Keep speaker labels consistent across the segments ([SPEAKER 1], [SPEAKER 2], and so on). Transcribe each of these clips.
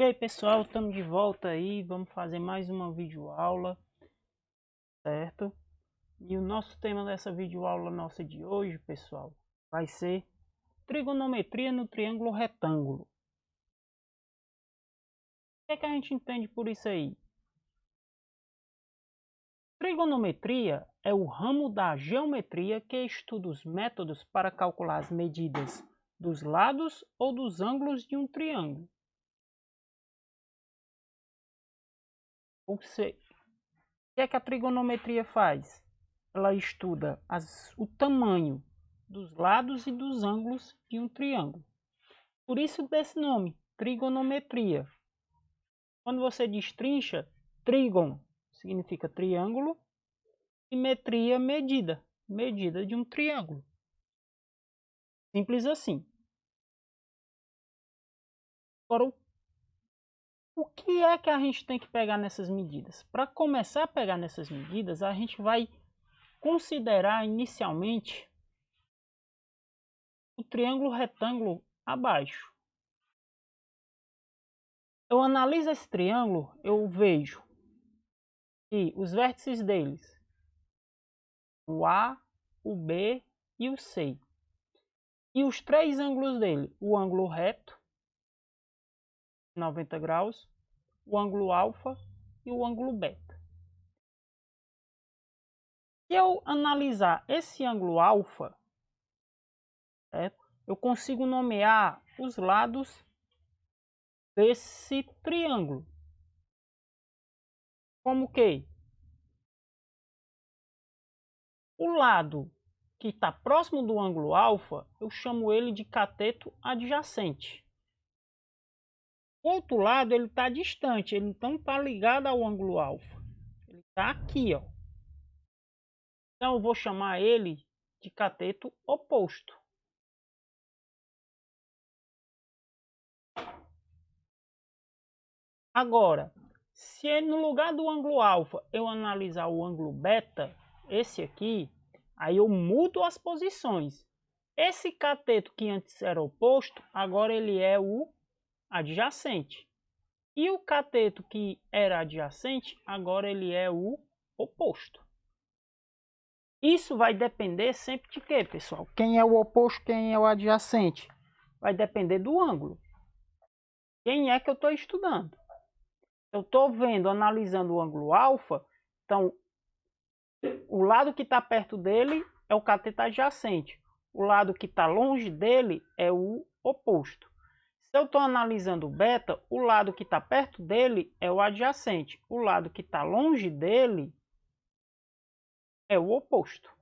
[SPEAKER 1] Ok, pessoal, estamos de volta aí, vamos fazer mais uma videoaula, certo? E o nosso tema dessa videoaula nossa de hoje, pessoal, vai ser trigonometria no triângulo retângulo. O que é que a gente entende por isso aí? Trigonometria é o ramo da geometria que estuda os métodos para calcular as medidas dos lados ou dos ângulos de um triângulo. Ou seja, o que é que a trigonometria faz? Ela estuda o tamanho dos lados e dos ângulos de um triângulo. Por isso desse nome, trigonometria. Quando você destrincha, trígon significa triângulo e metria, medida, medida de um triângulo. Simples assim. Agora, o que é que a gente tem que pegar nessas medidas? Para começar a pegar nessas medidas, a gente vai considerar inicialmente o triângulo retângulo abaixo. Eu analiso esse triângulo, eu vejo que os vértices deles, o A, o B e o C. E os três ângulos dele, o ângulo reto, 90 graus, o ângulo alfa e o ângulo beta. Se eu analisar esse ângulo alfa, eu consigo nomear os lados desse triângulo. Como que? O lado que está próximo do ângulo alfa, eu chamo ele de cateto adjacente. O outro lado ele está distante, ele não está ligado ao ângulo alfa. Ele está aqui, ó. Então eu vou chamar ele de cateto oposto. Agora, se no lugar do ângulo alfa eu analisar o ângulo beta, esse aqui, aí eu mudo as posições. Esse cateto que antes era oposto, agora ele é o adjacente. E o cateto que era adjacente, agora ele é o oposto. Isso vai depender sempre de quê, pessoal? Quem é o oposto, quem é o adjacente? Vai depender do ângulo. Quem é que eu estou estudando? Eu estou vendo, analisando o ângulo alfa, então o lado que está perto dele é o cateto adjacente. O lado que está longe dele é o oposto. Se eu estou analisando o beta, o lado que está perto dele é o adjacente. O lado que está longe dele é o oposto.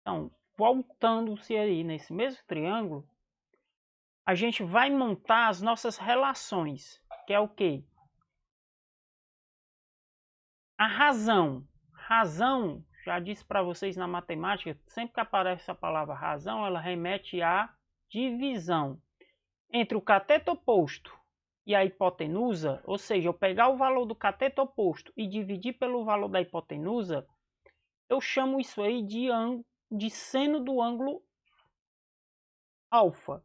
[SPEAKER 1] Então, voltando-se aí nesse mesmo triângulo, a gente vai montar as nossas relações, que é o quê? A razão. Razão, já disse para vocês na matemática, sempre que aparece a palavra razão, ela remete à divisão entre o cateto oposto e a hipotenusa, ou seja, eu pegar o valor do cateto oposto e dividir pelo valor da hipotenusa, eu chamo isso aí de seno do ângulo alfa.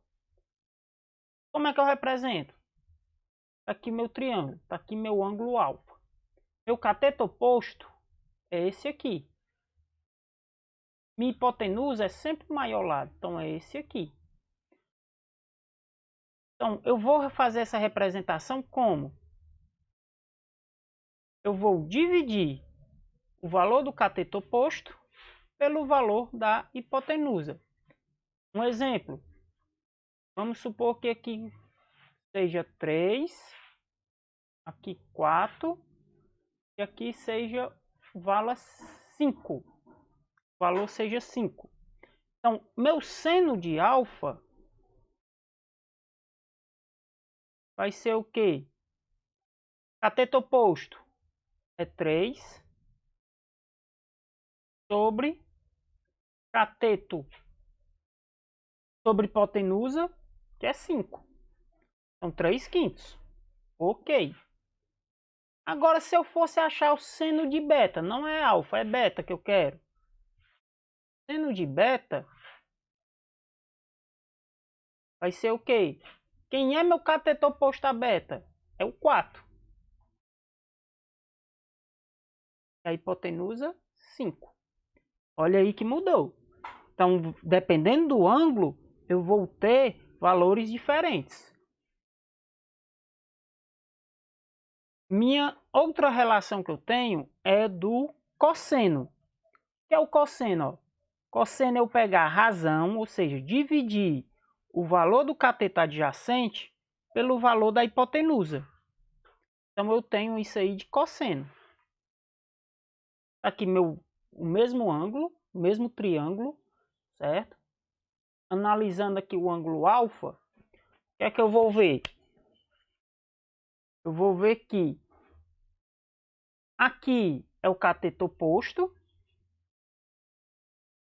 [SPEAKER 1] Como é que eu represento? Está aqui meu triângulo, está aqui meu ângulo alfa. Meu cateto oposto é esse aqui. Minha hipotenusa é sempre o maior lado, então é esse aqui. Então, eu vou fazer essa representação como? Eu vou dividir o valor do cateto oposto pelo valor da hipotenusa. Um exemplo, vamos supor que aqui seja 3, aqui 4 e aqui seja valor 5. O valor seja 5. Então, meu seno de alfa vai ser o quê? Cateto oposto é 3 sobre cateto sobre hipotenusa, que é 5. Então, 3/5. Ok. Agora, se eu fosse achar o seno de beta, não é alfa, é beta que eu quero. Seno de beta vai ser o quê? Quem é meu cateto oposto a beta? É o 4. A hipotenusa, 5. Olha aí que mudou. Então, dependendo do ângulo, eu vou ter valores diferentes. Minha outra relação que eu tenho é do cosseno. O que é o cosseno? Cosseno é eu pegar a razão, ou seja, dividir o valor do cateto adjacente pelo valor da hipotenusa. Então eu tenho isso aí de cosseno. Aqui o mesmo ângulo, o mesmo triângulo, certo? Analisando aqui o ângulo alfa, o que é que eu vou ver? Eu vou ver que aqui é o cateto oposto,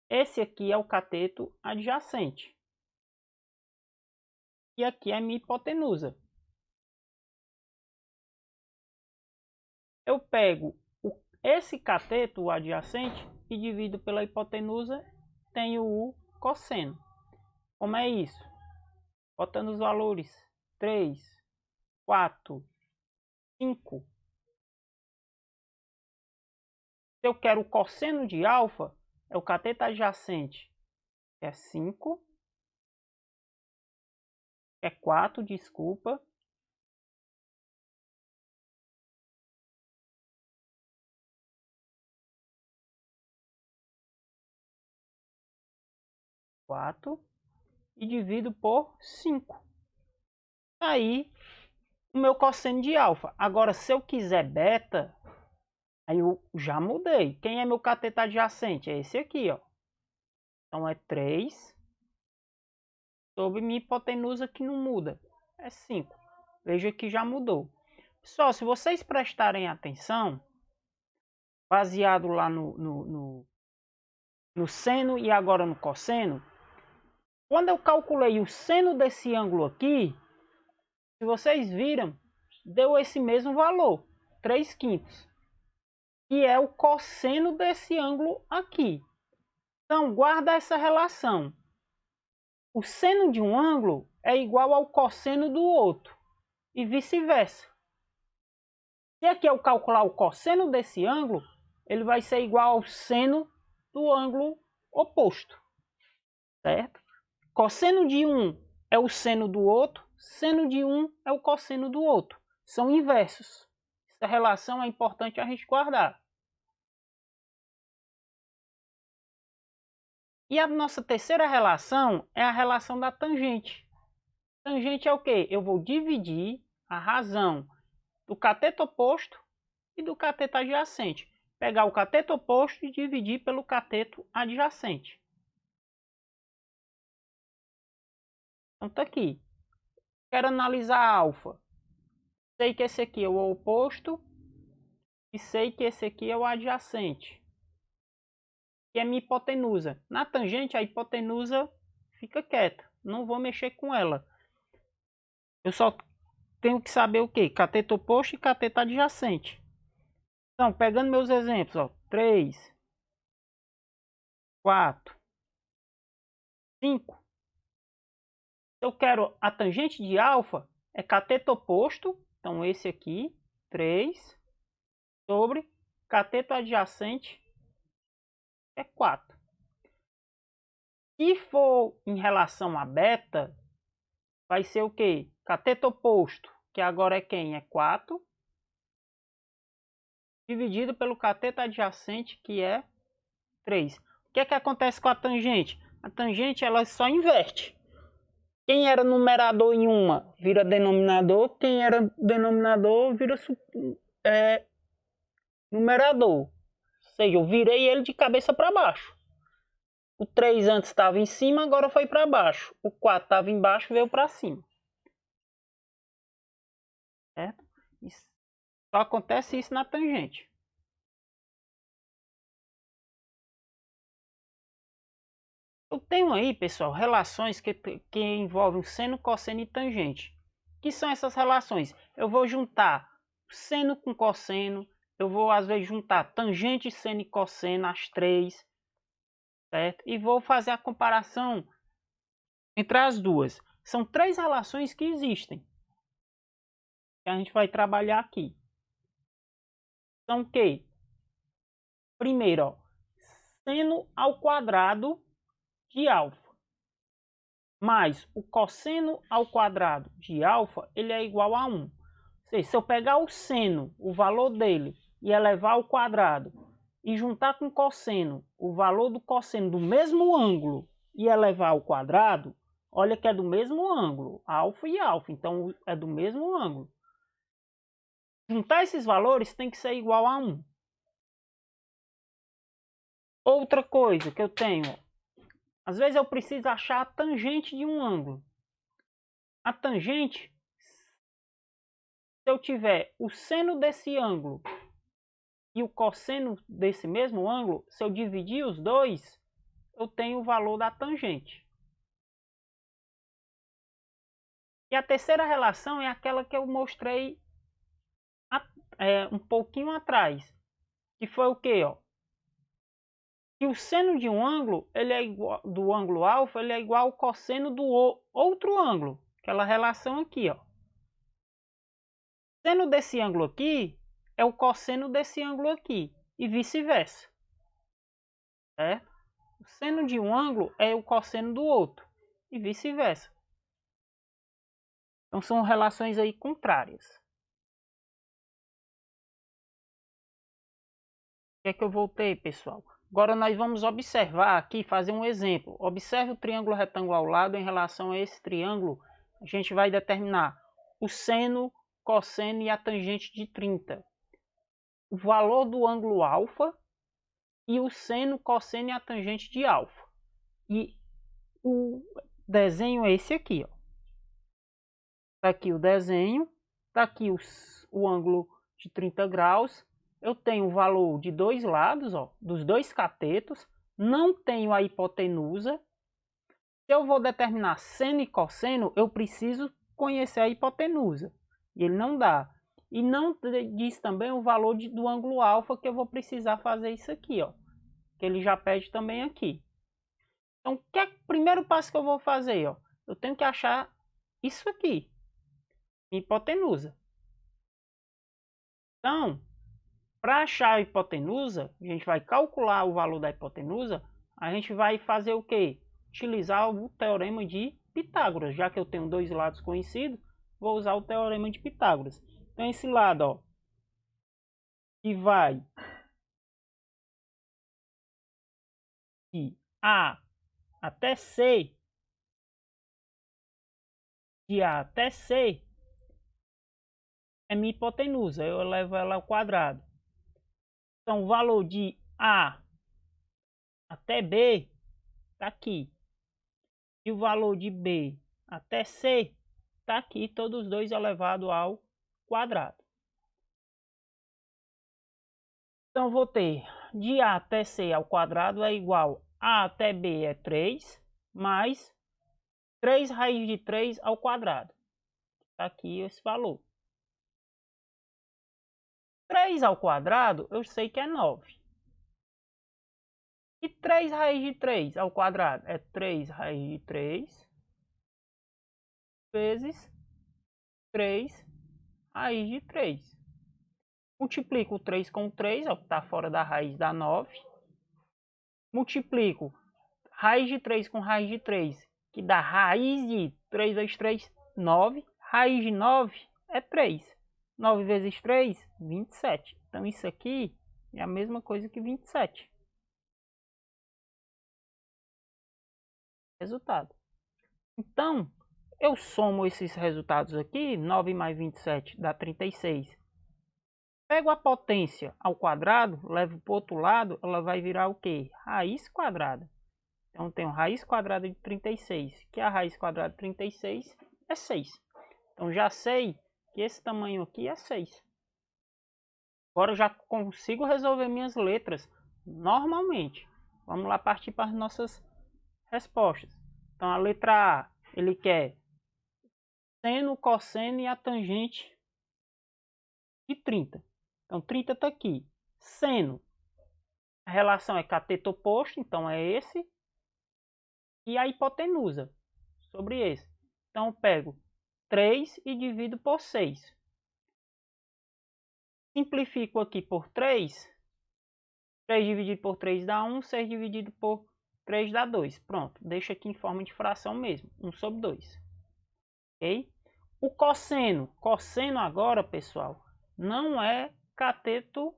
[SPEAKER 1] esse aqui é o cateto adjacente. E aqui é a minha hipotenusa. Eu pego esse cateto, o adjacente, e divido pela hipotenusa, tenho o cosseno. Como é isso? Botando os valores 3, 4, 5. Se eu quero o cosseno de alfa, é o cateto adjacente, que é 5, é 4, desculpa. E divido por 5. Aí, o meu cosseno de alfa. Agora, se eu quiser beta, aí eu já mudei. Quem é meu cateto adjacente? É esse aqui, ó. Então, é 3 sobre minha hipotenusa, que não muda. É 5. Veja que já mudou. Pessoal, se vocês prestarem atenção, baseado lá no seno e agora no cosseno, quando eu calculei o seno desse ângulo aqui, se vocês viram, deu esse mesmo valor, 3/5, que é o cosseno desse ângulo aqui. Então, guarda essa relação. O seno de um ângulo é igual ao cosseno do outro, e vice-versa. Se aqui eu calcular o cosseno desse ângulo, ele vai ser igual ao seno do ângulo oposto, certo? Cosseno de um é o seno do outro, seno de um é o cosseno do outro. São inversos. Essa relação é importante a gente guardar. E a nossa terceira relação é a relação da tangente. Tangente é o quê? Eu vou dividir a razão do cateto oposto e do cateto adjacente. Pegar o cateto oposto e dividir pelo cateto adjacente. Então tá aqui. Quero analisar a alfa. Sei que esse aqui é o oposto e sei que esse aqui é o adjacente, que é minha hipotenusa. Na tangente, a hipotenusa fica quieta. Não vou mexer com ela. Eu só tenho que saber o que? Cateto oposto e cateto adjacente. Então, pegando meus exemplos, ó, 3, 4, 5. Se eu quero a tangente de alfa, é cateto oposto. Então, esse aqui, 3, sobre cateto adjacente, é 4. Se for em relação a beta, vai ser o que? Cateto oposto, que agora é quem? É 4, dividido pelo cateto adjacente, que é 3. O que é que acontece com a tangente? A tangente ela só inverte. Quem era numerador em uma vira denominador, quem era denominador vira numerador. Ou seja, eu virei ele de cabeça para baixo. O 3 antes estava em cima, agora foi para baixo. O 4 estava embaixo, veio para cima. Certo? Só acontece isso na tangente. Eu tenho aí, pessoal, relações que envolvem seno, cosseno e tangente. O que são essas relações? Eu vou juntar seno com cosseno, eu vou às vezes juntar tangente, seno e cosseno, as três, certo? E vou fazer a comparação entre as duas. São três relações que existem, que a gente vai trabalhar aqui. São o quê? Primeiro, ó, seno ao quadrado de alfa mais o cosseno ao quadrado de alfa, ele é igual a 1. Ou seja, se eu pegar o seno, o valor dele, e elevar ao quadrado, e juntar com o cosseno, o valor do cosseno do mesmo ângulo, e elevar ao quadrado, olha que é do mesmo ângulo, alfa e alfa, então é do mesmo ângulo. Juntar esses valores tem que ser igual a 1. Outra coisa que eu tenho, às vezes eu preciso achar a tangente de um ângulo. A tangente, se eu tiver o seno desse ângulo e o cosseno desse mesmo ângulo, se eu dividir os dois, eu tenho o valor da tangente. E a terceira relação é aquela que eu mostrei um pouquinho atrás, que foi o que, ó? Que o seno de um ângulo, ele é igual, do ângulo alfa, ele é igual ao cosseno do outro ângulo, aquela relação aqui, ó. O seno desse ângulo aqui é o cosseno desse ângulo aqui e vice-versa. O seno de um ângulo é o cosseno do outro e vice-versa. Então são relações aí contrárias. O que é que eu voltei, pessoal? Agora nós vamos observar aqui, fazer um exemplo. Observe o triângulo retângulo ao lado em relação a esse triângulo. A gente vai determinar o seno, cosseno e a tangente de 30. O valor do ângulo alfa e o seno, cosseno e a tangente de alfa. E o desenho é esse aqui, ó. Tá aqui o desenho, tá aqui o ângulo de 30 graus. Eu tenho o valor de dois lados, ó, dos dois catetos. Não tenho a hipotenusa. Se eu vou determinar seno e cosseno, eu preciso conhecer a hipotenusa. E ele não dá. E não diz também o valor do ângulo alfa, que eu vou precisar fazer isso aqui, ó. Que ele já pede também aqui. Então, o que é o primeiro passo que eu vou fazer, ó? Eu tenho que achar isso aqui. Hipotenusa. Então, para achar a hipotenusa, a gente vai calcular o valor da hipotenusa, a gente vai fazer o quê? Utilizar o teorema de Pitágoras. Já que eu tenho dois lados conhecidos, vou usar o teorema de Pitágoras. Então, esse lado, ó, que vai de A até C, de A até C, é minha hipotenusa. Eu levo ela ao quadrado. Então, o valor de A até B está aqui. E o valor de B até C está aqui, todos os dois elevado ao quadrado. Então, vou ter de A até C ao quadrado é igual a até B é 3, mais 3 raiz de 3 ao quadrado. Está aqui esse valor. 3 ao quadrado, eu sei que é 9. E 3 raiz de 3 ao quadrado é 3 raiz de 3 vezes 3 raiz de 3. Multiplico o 3 com 3, ó, que está fora da raiz dá 9. Multiplico raiz de 3 com raiz de 3, que dá raiz de 3 vezes 3, 9. Raiz de 9 é 3. 9 vezes 3, 27. Então isso aqui é a mesma coisa que 27. Resultado. Então, eu somo esses resultados aqui, 9 mais 27 dá 36. Pego a potência ao quadrado, levo para o outro lado, ela vai virar o quê? Raiz quadrada. Então, tenho raiz quadrada de 36, que a raiz quadrada de 36 é 6. Então, já sei que esse tamanho aqui é 6. Agora, eu já consigo resolver minhas letras normalmente. Vamos lá partir para as nossas respostas. Então, a letra A, ele quer seno, cosseno e a tangente de 30. Então, 30 está aqui. Seno, a relação é cateto oposto, então é esse. E a hipotenusa, sobre esse. Então eu pego 3 e divido por 6. Simplifico aqui por 3. 3 dividido por 3 dá 1, 6 dividido por 3 dá 2. Pronto, deixa aqui em forma de fração mesmo, 1 sobre 2. Ok? O cosseno. Cosseno agora, pessoal, não é cateto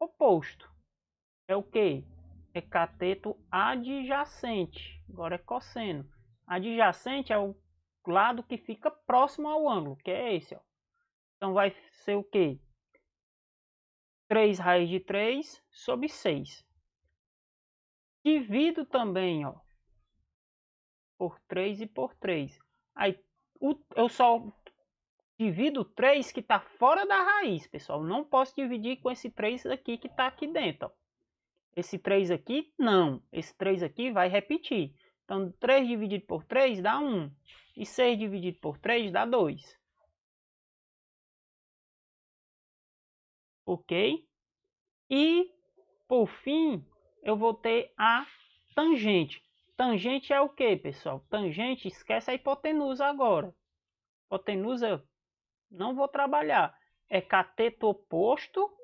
[SPEAKER 1] oposto. É o que? É cateto adjacente. Agora é cosseno. Adjacente é o lado que fica próximo ao ângulo, que é esse, ó. Então vai ser o que? 3 raiz de 3 sobre 6. Divido também, ó, por 3 e por 3. Aí eu só divido 3 que está fora da raiz, pessoal. Não posso dividir com esse 3 aqui que está aqui dentro, ó. Esse 3 aqui, não. Esse 3 aqui vai repetir. Então, 3 dividido por 3 dá 1. E 6 dividido por 3 dá 2. Ok? E, por fim, eu vou ter a tangente. Tangente é o que, pessoal? Tangente, esquece a hipotenusa agora. Hipotenusa, não vou trabalhar. É cateto oposto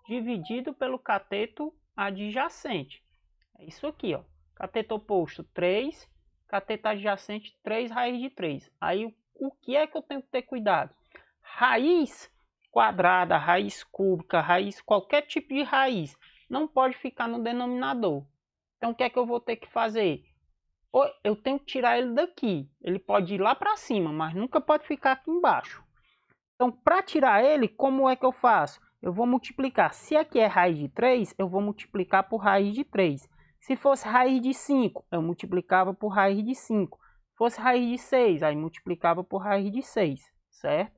[SPEAKER 1] dividido pelo cateto adjacente. É isso aqui, ó. Cateto oposto 3, cateto adjacente 3 raiz de 3. Aí o que é que eu tenho que ter cuidado? Raiz quadrada, raiz cúbica, raiz, qualquer tipo de raiz, não pode ficar no denominador. Então o que é que eu vou ter que fazer? Eu tenho que tirar ele daqui. Ele pode ir lá para cima, mas nunca pode ficar aqui embaixo. Então, para tirar ele, como é que eu faço? Eu vou multiplicar. Se aqui é raiz de 3, eu vou multiplicar por raiz de 3. Se fosse raiz de 5, eu multiplicava por raiz de 5. Se fosse raiz de 6, aí multiplicava por raiz de 6, certo?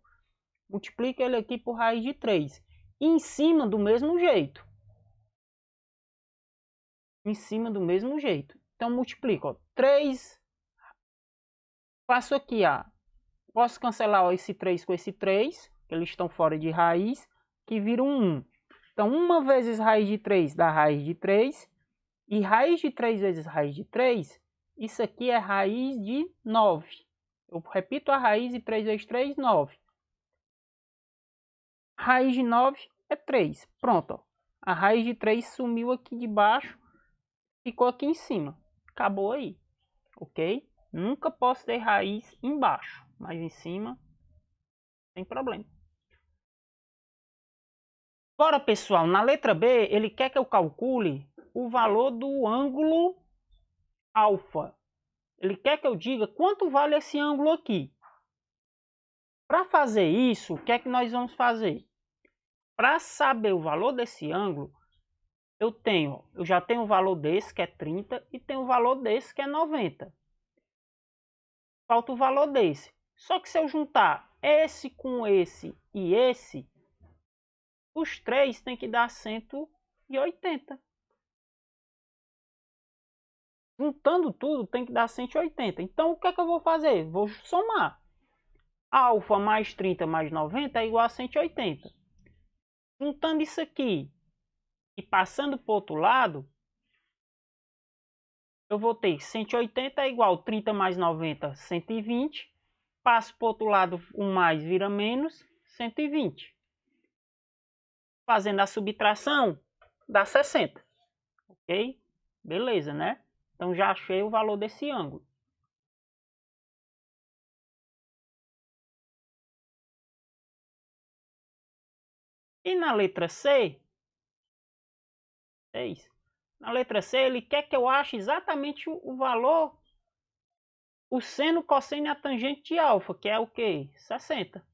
[SPEAKER 1] Multiplica ele aqui por raiz de 3. E em cima do mesmo jeito. Em cima do mesmo jeito. Então, multiplico, ó, 3. Faço aqui, ó. Posso cancelar, ó, esse 3 com esse 3, que eles estão fora de raiz, que vira um 1. Então, 1 vezes raiz de 3 dá raiz de 3. E raiz de 3 vezes raiz de 3, isso aqui é raiz de 9. Eu repito a raiz de 3 vezes 3, 9. Raiz de 9 é 3. Pronto, ó. A raiz de 3 sumiu aqui de baixo, ficou aqui em cima. Acabou aí, ok? Nunca posso ter raiz embaixo, mas em cima, sem problema. Agora, pessoal, na letra B, ele quer que eu calcule o valor do ângulo alfa. Ele quer que eu diga quanto vale esse ângulo aqui. Para fazer isso, o que é que nós vamos fazer? Para saber o valor desse ângulo, eu já tenho o valor desse, que é 30, e tenho o valor desse, que é 90. Falta o valor desse. Só que se eu juntar esse com esse e esse, os três tem que dar 180. Juntando tudo tem que dar 180. Então o que é que eu vou fazer? Vou somar. Alfa mais 30 mais 90 é igual a 180. Juntando isso aqui e passando para o outro lado, eu vou ter 180 é igual a 30 mais 90, 120. Passo para o outro lado, o mais vira menos, 120. Fazendo a subtração, dá 60. Ok? Beleza, né? Então já achei o valor desse ângulo. E na letra C, 6. Na letra C, ele quer que eu ache exatamente o valor, o seno, cosseno e a tangente de alfa, que é o quê? 60.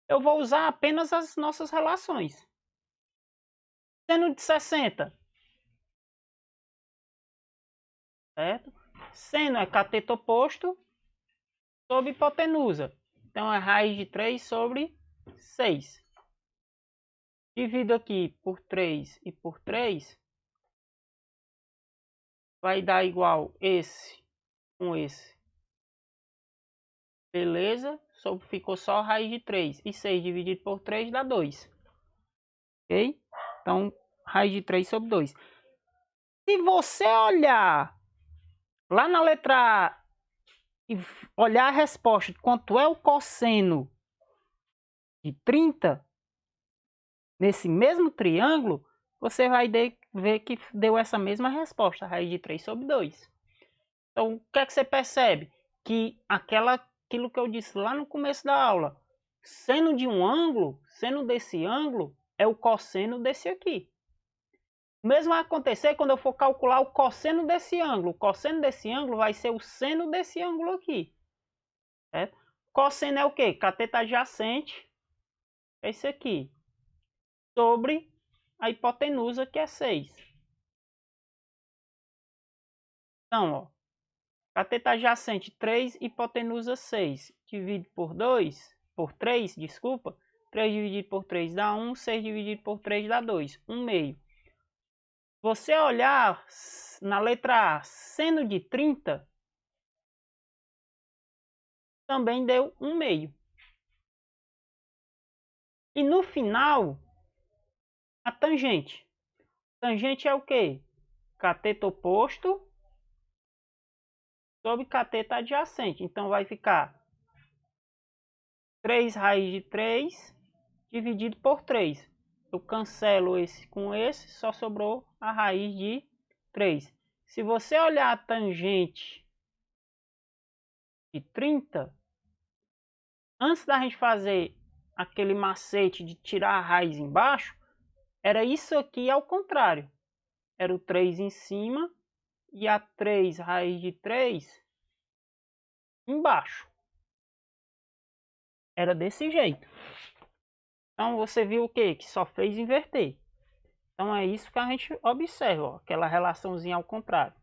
[SPEAKER 1] Eu vou usar apenas as nossas relações. Seno de 60. Certo? Seno é cateto oposto sobre hipotenusa. Então é raiz de 3 sobre 6. Divido aqui por 3 e por 3. Vai dar igual esse com esse. Beleza? Ficou só raiz de 3. E 6 dividido por 3 dá 2. Ok? Então, raiz de 3 sobre 2. Se você olhar lá na letra A e olhar a resposta, quanto é o cosseno de 30, nesse mesmo triângulo, você vai ver que deu essa mesma resposta, raiz de 3 sobre 2. Então, o que é que você percebe? Que aquilo que eu disse lá no começo da aula, seno de um ângulo, seno desse ângulo, é o cosseno desse aqui. O mesmo vai acontecer quando eu for calcular o cosseno desse ângulo. O cosseno desse ângulo vai ser o seno desse ângulo aqui. Certo? Cosseno é o quê? Cateto adjacente, é esse aqui, sobre a hipotenusa, que é 6. Então, ó, cateto adjacente 3, hipotenusa 6. Divide por 3, desculpa. 3 dividido por 3 dá 1, 6 dividido por 3 dá 2, 1 meio. Você olhar na letra A, seno de 30, também deu 1 meio. E no final, a tangente. Tangente é o quê? Cateto oposto sobre cateto adjacente. Então vai ficar 3 raiz de 3 dividido por 3. Eu cancelo esse com esse, só sobrou a raiz de 3. Se você olhar a tangente de 30, antes da gente fazer aquele macete de tirar a raiz embaixo, era isso aqui ao contrário. Era o 3 em cima e a 3 raiz de 3 embaixo. Era desse jeito. Então você viu o quê? Que só fez inverter. Então é isso que a gente observa, ó, aquela relaçãozinha ao contrário.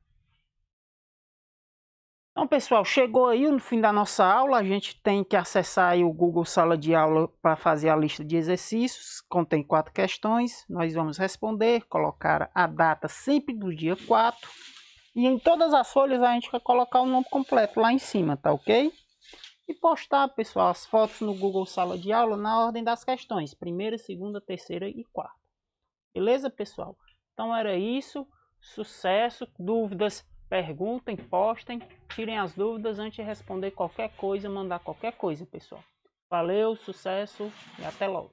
[SPEAKER 1] Então, pessoal, chegou aí no fim da nossa aula. A gente tem que acessar aí o Google Sala de Aula para fazer a lista de exercícios. Contém 4 questões. Nós vamos responder, colocar a data sempre do dia 4. E em todas as folhas a gente vai colocar o nome completo lá em cima, tá ok? E postar, pessoal, as fotos no Google Sala de Aula na ordem das questões. Primeira, segunda, terceira e quarta. Beleza, pessoal? Então era isso. Sucesso. Dúvidas, perguntem, postem. Tirem as dúvidas antes de responder qualquer coisa, mandar qualquer coisa, pessoal. Valeu, sucesso e até logo.